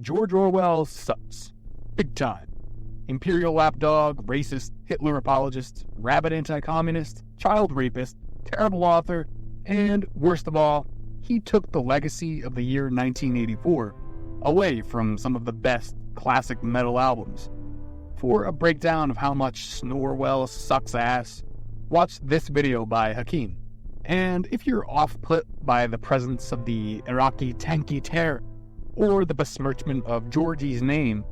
George Orwell sucks. Big time. Imperial lapdog, racist, Hitler apologist, rabid anti-communist, child rapist, terrible author, and, worst of all, he took the legacy of the year 1984 away from some of the best classic metal albums. For a breakdown of how much Orwell sucks ass, watch this video by Hakeem. And if you're off-put by the presence of the Iraqi tanky terror, or the besmirchment of Georgie's name,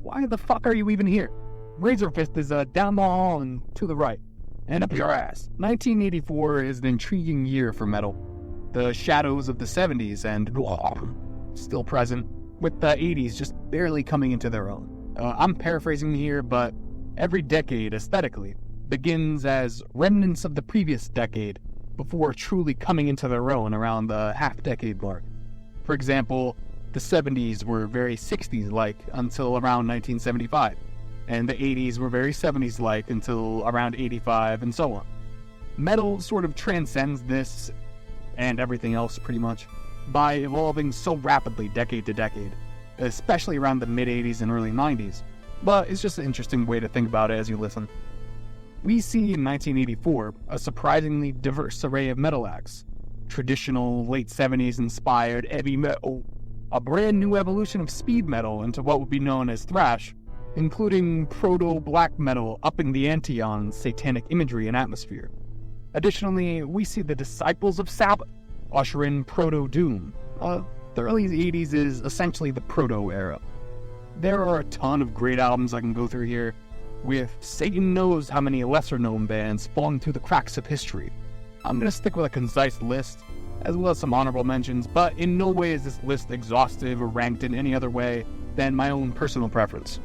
why the fuck are you even here? Razor Fist is down the hall and to the right. And up your ass. 1984 is an intriguing year for metal. The shadows of the 70s and still present, with the 80s just barely coming into their own. I'm paraphrasing here, but every decade, aesthetically, begins as remnants of the previous decade before truly coming into their own around the half-decade mark. For example, the 70s were very 60s-like until around 1975, and the 80s were very 70s-like until around 85, and so on. Metal sort of transcends this, and everything else pretty much, by evolving so rapidly decade to decade, especially around the mid-80s and early 90s, but it's just an interesting way to think about it as you listen. We see in 1984 a surprisingly diverse array of metal acts. Traditional late 70s inspired heavy metal, a brand new evolution of speed metal into what would be known as thrash, including proto-black metal upping the ante on satanic imagery and atmosphere. Additionally, we see the disciples of Sabbath usher in proto-doom. The early 80s is essentially the proto-era. There are a ton of great albums I can go through here, with Satan knows how many lesser-known bands falling through the cracks of history. I'm going to stick with a concise list, as well as some honorable mentions, but in no way is this list exhaustive or ranked in any other way than my own personal preference.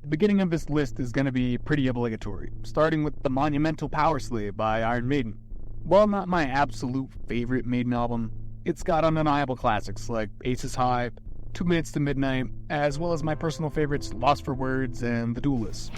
The beginning of this list is going to be pretty obligatory, starting with the monumental Powerslave by Iron Maiden. While not my absolute favorite Maiden album, it's got undeniable classics like Aces High, 2 Minutes to Midnight, as well as my personal favorites Lost for Words and The Duelist.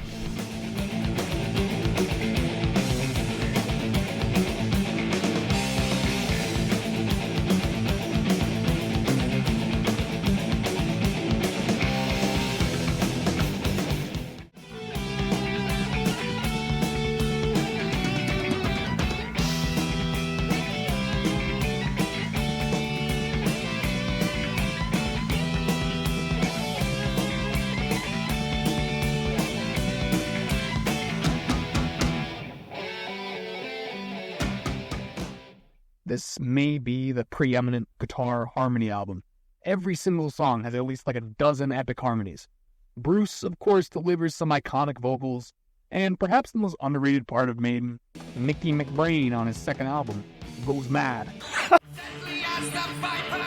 This may be the preeminent guitar harmony album. Every single song has at least like a dozen epic harmonies. Bruce, of course, delivers some iconic vocals, and perhaps the most underrated part of Maiden, Mickey McBrain on his second album, goes mad. Deadly as the viper,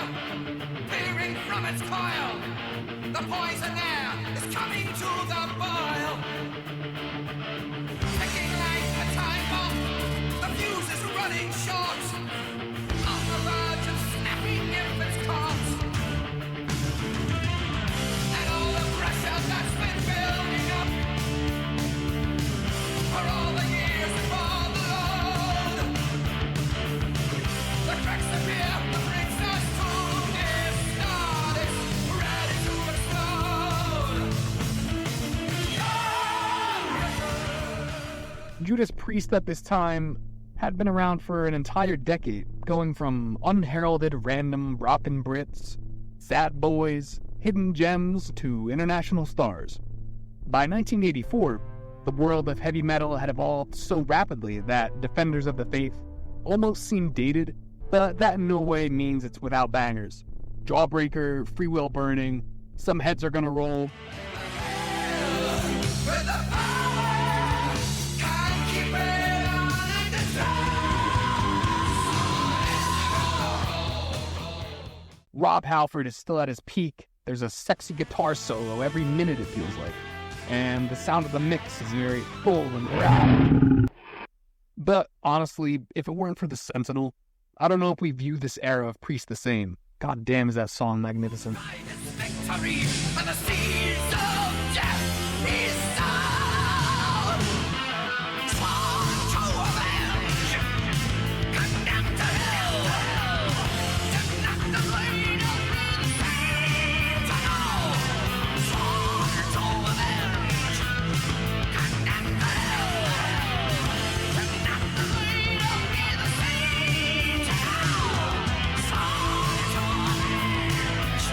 peering from its coil. The poison air is coming to the boil. Ticking like a time bomb, the fuse is running short. On the verge of snapping infants' cords. And all the pressure that's been building up for all the years before the load. The cracks appear, the bricks are strong, it's started, ready to explode. Judas Priest at this time had been around for an entire decade, going from unheralded random rockin' Brits, sad boys, hidden gems, to international stars. By 1984, the world of heavy metal had evolved so rapidly that Defenders of the Faith almost seemed dated, but that in no way means it's without bangers. Jawbreaker, Free Will Burning, Some Heads Are Gonna Roll. With the power, can't keep it on in the Rob Halford is still at his peak. There's a sexy guitar solo every minute, it feels like. And the sound of the mix is very full and loud. But honestly, if it weren't for the Sentinel, I don't know if we view this era of Priest the same. God damn, is that song magnificent. Victory and the seas of death is sound. Sworn to avenge, condemned to hell. To knock the blade of insane to know. Sworn to avenge, condemned to hell. To knock the blade of insane to know. Sworn to avenge,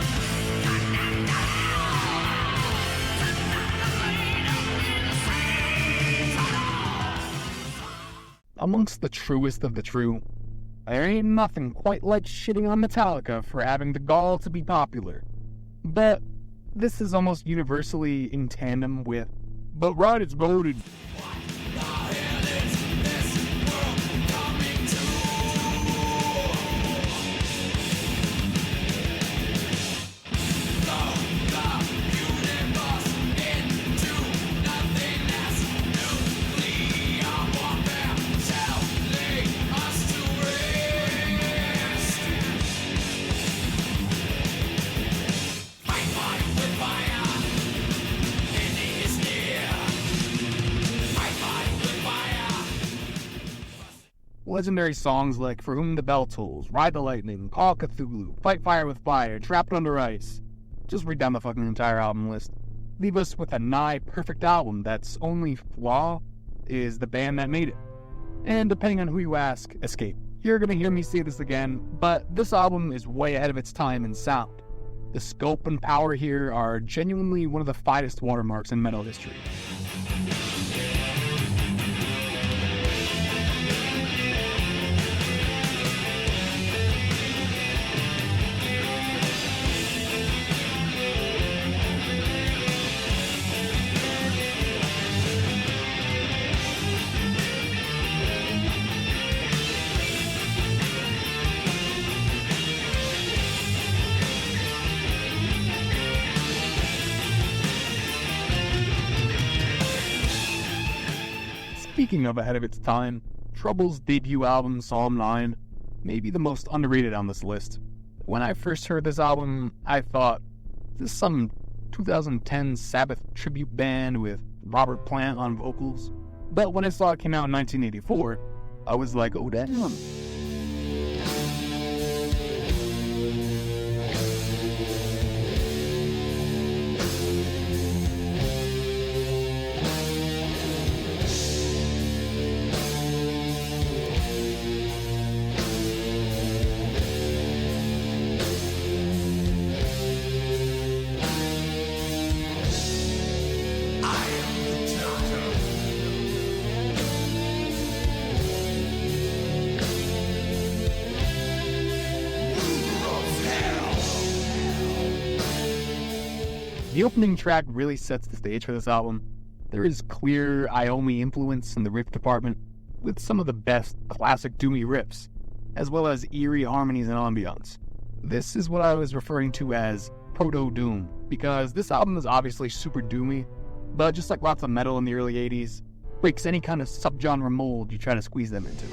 condemned to hell. To knock the blade of insane to know. Amongst the truest of the true, there ain't nothing quite like shitting on Metallica for having the gall to be popular. But this is almost universally in tandem with, but right, it's voted. Legendary songs like For Whom the Bell Tolls, Ride the Lightning, Call Cthulhu, Fight Fire with Fire, Trapped Under Ice. Just read down the fucking entire album list. Leave us with a nigh perfect album that's only flaw is the band that made it. And depending on who you ask, Escape. You're gonna hear me say this again, but this album is way ahead of its time in sound. The scope and power here are genuinely one of the finest watermarks in metal history. Speaking of ahead of its time, Trouble's debut album, Psalm 9, may be the most underrated on this list. When I first heard this album, I thought, is this some 2010 Sabbath tribute band with Robert Plant on vocals? But when I saw it came out in 1984, I was like, oh damn. The opening track really sets the stage for this album. There is clear Iommi influence in the riff department, with some of the best classic doomy riffs, as well as eerie harmonies and ambiance. This is what I was referring to as proto-doom, because this album is obviously super doomy, but just like lots of metal in the early 80s, breaks any kind of subgenre mold you try to squeeze them into.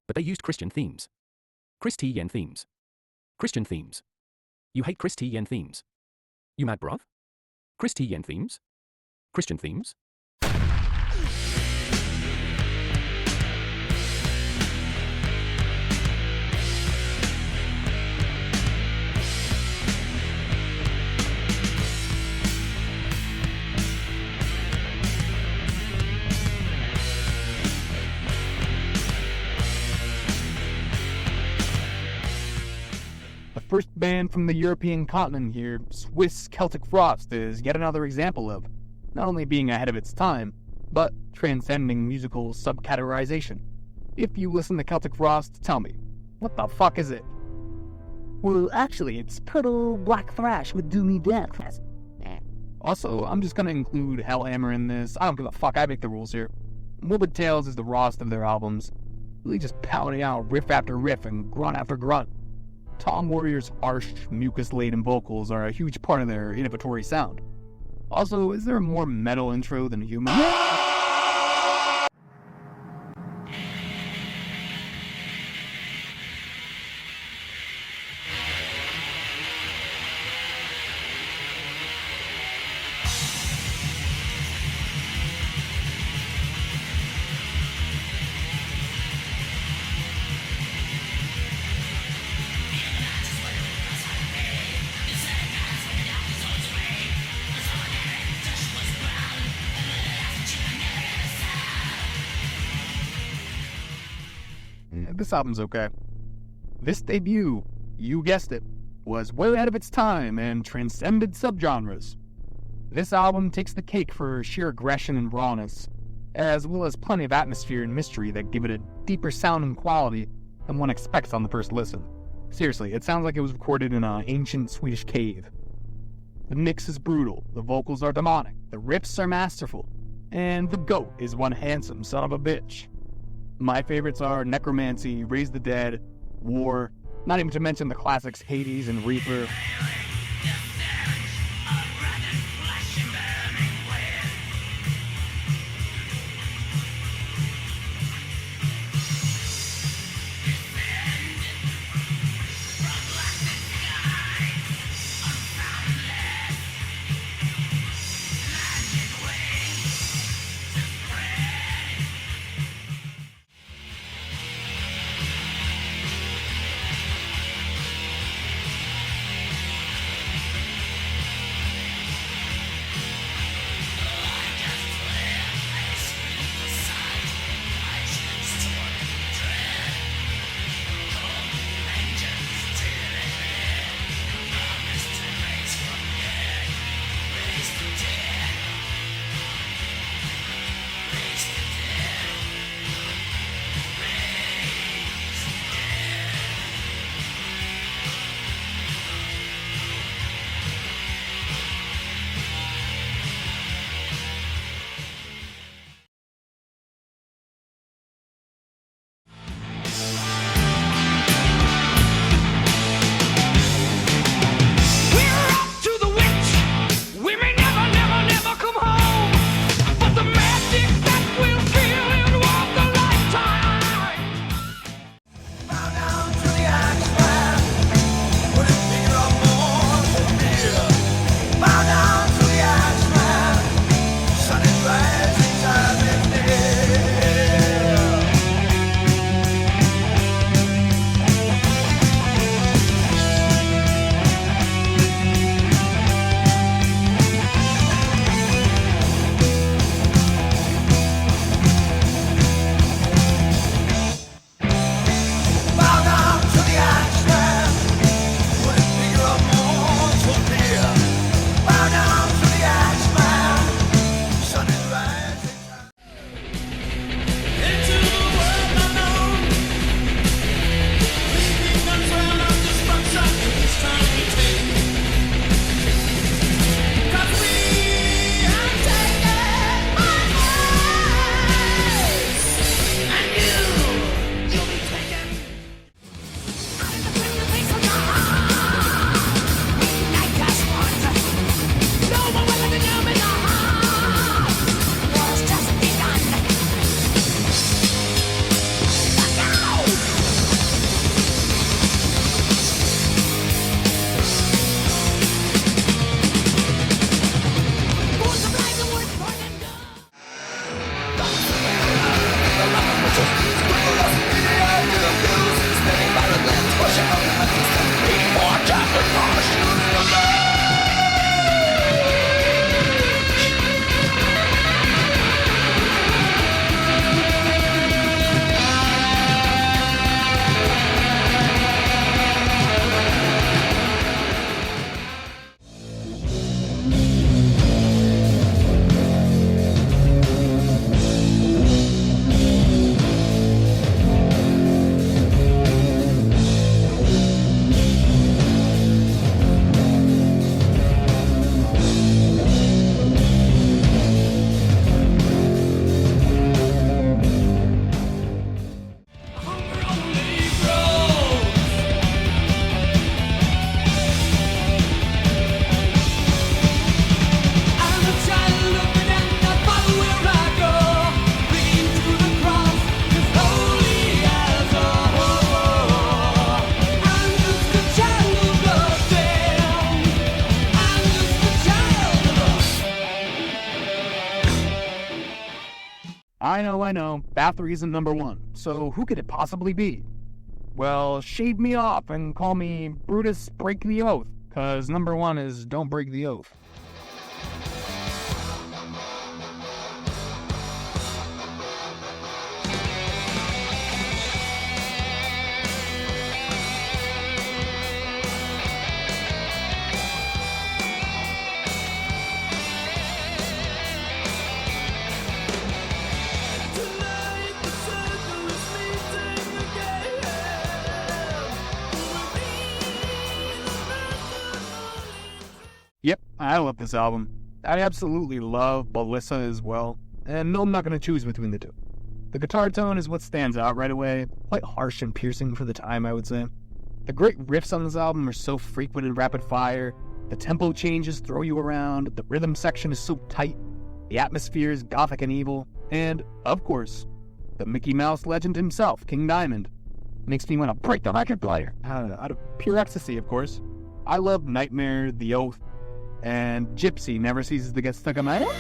But they used Christian themes. Christian themes. Christian themes. You hate Christian themes. You mad bruv? Christian themes. Christian themes. first band from the European continent here, Swiss Celtic Frost is yet another example of not only being ahead of its time, but transcending musical subcategorization. If you listen to Celtic Frost, tell me, what the fuck is it? Well, actually, it's total black thrash with doomy death. Also, I'm just gonna include Hellhammer in this. I don't give a fuck, I make the rules here. Morbid Tales is the rawest of their albums, really just pounding out riff after riff and grunt after grunt. Tom Warrior's harsh, mucus-laden vocals are a huge part of their innovatory sound. Also, is there a more metal intro than Human? This album's okay. This debut, you guessed it, was way ahead of its time and transcended subgenres. This album takes the cake for sheer aggression and rawness, as well as plenty of atmosphere and mystery that give it a deeper sound and quality than one expects on the first listen. Seriously, it sounds like it was recorded in an ancient Swedish cave. The mix is brutal, the vocals are demonic, the riffs are masterful, and the goat is one handsome son of a bitch. My favorites are Necromancy, Raise the Dead, War, not even to mention the classics Hades and Reaper. I know, Bathory isn't number one, so who could it possibly be? Well, shave me off and call me Brutus Break the Oath, cause number one is don't break the oath. Tonight the circle is meeting again. Yep, I love this album. I absolutely love Ballissa as well, and no, I'm not going to choose between the two. The guitar tone is what stands out right away, quite harsh and piercing for the time, I would say. The great riffs on this album are so frequent and rapid fire, the tempo changes throw you around, the rhythm section is so tight, the atmosphere is gothic and evil, and, of course, the Mickey Mouse legend himself, King Diamond. Makes me want to break the record player. Out of pure ecstasy, of course. I love Nightmare, The Oath, and Gypsy never ceases to get stuck in my head.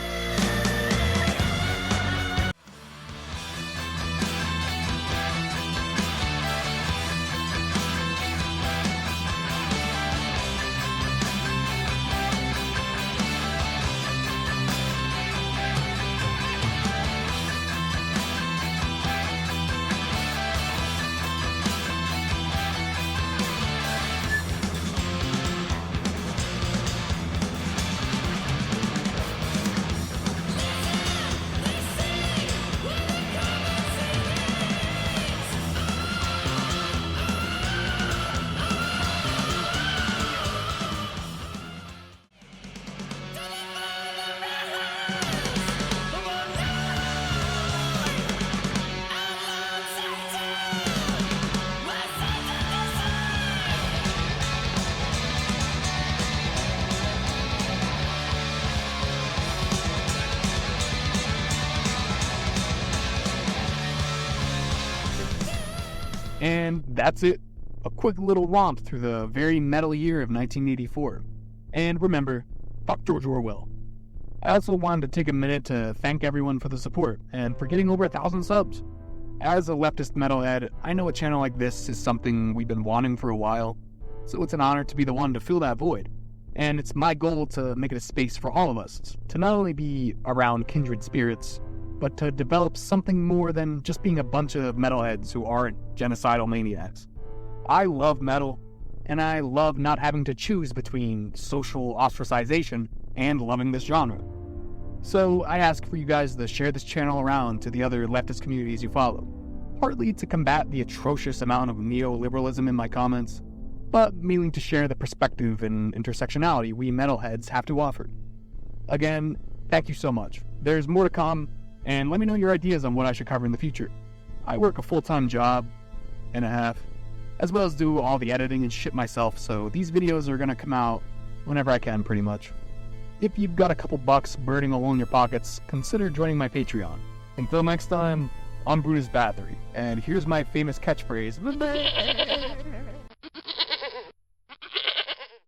And that's it. A quick little romp through the very metal year of 1984. And remember, fuck George Orwell. I also wanted to take a minute to thank everyone for the support and for getting over 1,000 subs. As a leftist metalhead, I know a channel like this is something we've been wanting for a while, so it's an honor to be the one to fill that void. And it's my goal to make it a space for all of us to not only be around kindred spirits, but to develop something more than just being a bunch of metalheads who aren't genocidal maniacs. I love metal, and I love not having to choose between social ostracization and loving this genre. So I ask for you guys to share this channel around to the other leftist communities you follow, partly to combat the atrocious amount of neoliberalism in my comments, but mainly to share the perspective and intersectionality we metalheads have to offer. Again, thank you so much. There's more to come, and let me know your ideas on what I should cover in the future. I work a full-time job and a half, as well as do all the editing and shit myself, so these videos are gonna come out whenever I can, pretty much. If you've got a couple bucks burning a hole in your pockets, consider joining my Patreon. Until next time, I'm Brutus Bathory, and here's my famous catchphrase.